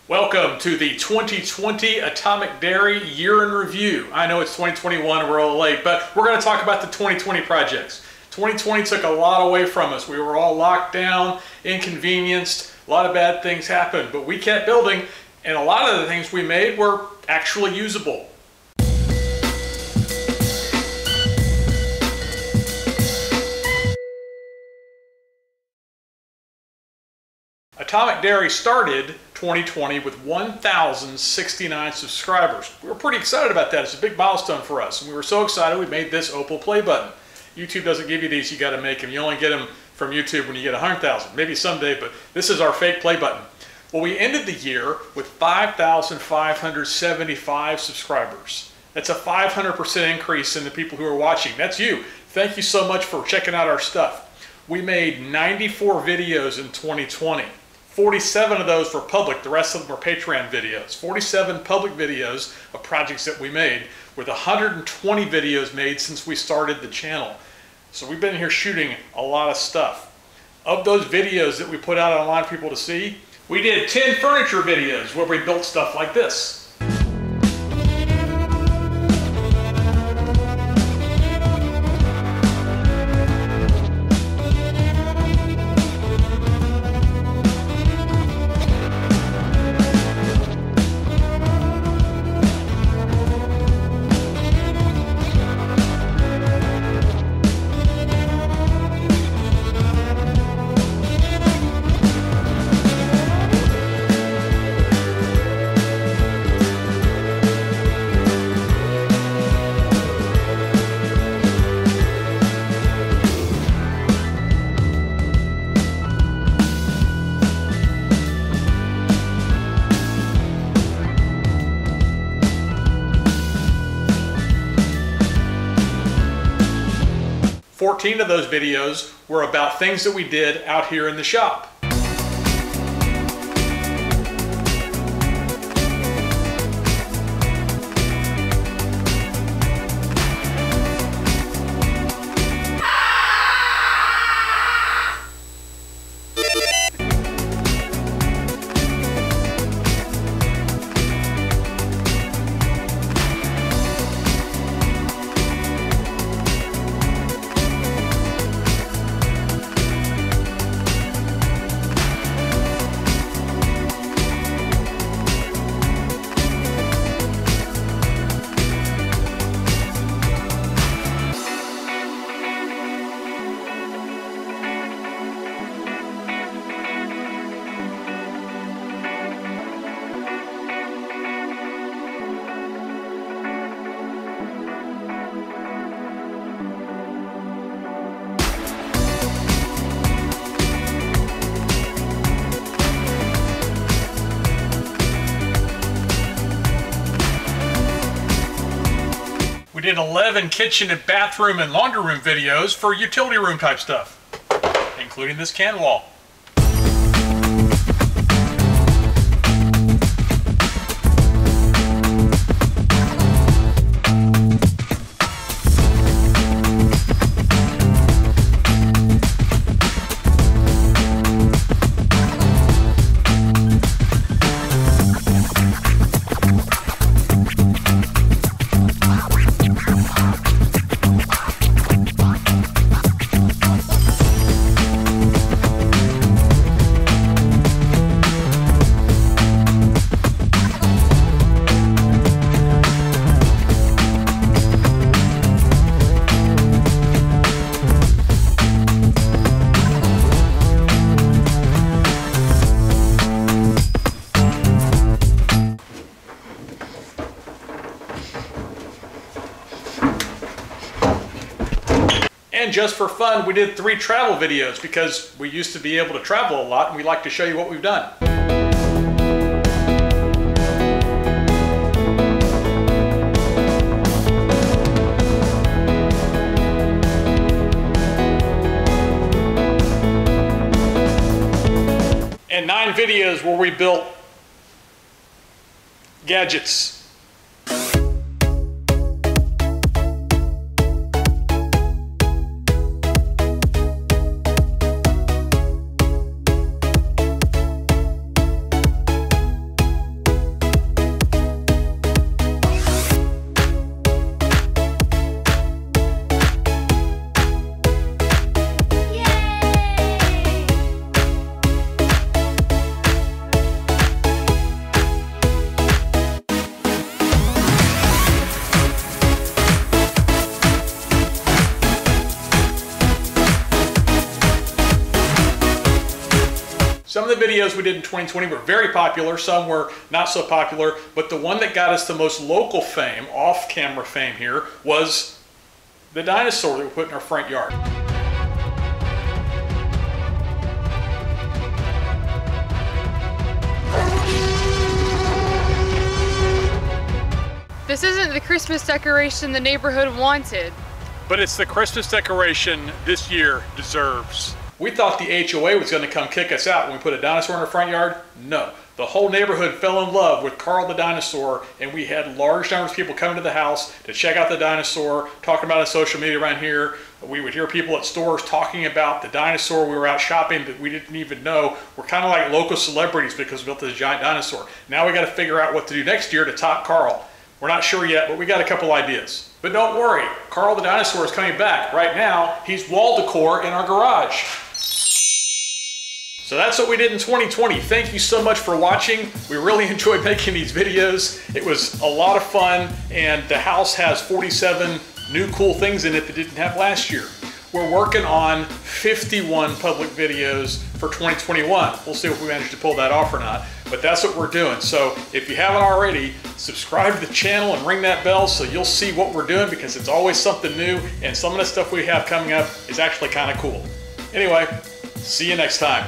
Welcome to the 2020 Atomic Dairy Year in Review. I know it's 2021 and we're all late, but we're going to talk about the 2020 projects. 2020 took a lot away from us. We were all locked down, inconvenienced, a lot of bad things happened, but we kept building, and a lot of the things we made were actually usable. Atomic Dairy started 2020 with 1,069 subscribers. We were pretty excited about that. It's a big milestone for us. And we were so excited we made this Opal play button. YouTube doesn't give you these, you got to make them. You only get them from YouTube when you get 100,000. Maybe someday, but this is our fake play button. Well, we ended the year with 5,575 subscribers. That's a 500% increase in the people who are watching. That's you. Thank you so much for checking out our stuff. We made 94 videos in 2020. 47 of those were public, the rest of them were Patreon videos. 47 public videos of projects that we made, with 120 videos made since we started the channel. So we've been here shooting a lot of stuff. Of those videos that we put out online for people to see, we did 10 furniture videos where we built stuff like this. 14 of those videos were about things that we did out here in the shop. We did 11 kitchen and bathroom and laundry room videos for utility room type stuff, including this can wall. And just for fun, we did 3 travel videos because we used to be able to travel a lot and we like to show you what we've done. And 9 videos where we built gadgets. the videos we did in 2020 were very popular, some were not so popular, but the one that got us the most local fame, off-camera fame here, was the dinosaur that we put in our front yard. This isn't the Christmas decoration the neighborhood wanted. But it's the Christmas decoration this year deserves. We thought the HOA was going to come kick us out when we put a dinosaur in our front yard. No. The whole neighborhood fell in love with Carl the dinosaur, and we had large numbers of people coming to the house to check out the dinosaur, talking about it on social media around here. We would hear people at stores talking about the dinosaur. We were out shopping that we didn't even know. We're kind of like local celebrities because we built this giant dinosaur. Now we got to figure out what to do next year to top Carl. We're not sure yet, but we got a couple ideas. But don't worry, Carl the dinosaur is coming back. Right now, he's wall decor in our garage. So that's what we did in 2020. Thank you so much for watching. We really enjoyed making these videos. It was a lot of fun, and the house has 47 new cool things in it that didn't have last year. We're working on 51 public videos for 2021. We'll see if we manage to pull that off or not, but that's what we're doing. So if you haven't already, subscribe to the channel and ring that bell so you'll see what we're doing, because it's always something new, and some of the stuff we have coming up is actually kind of cool. Anyway, see you next time.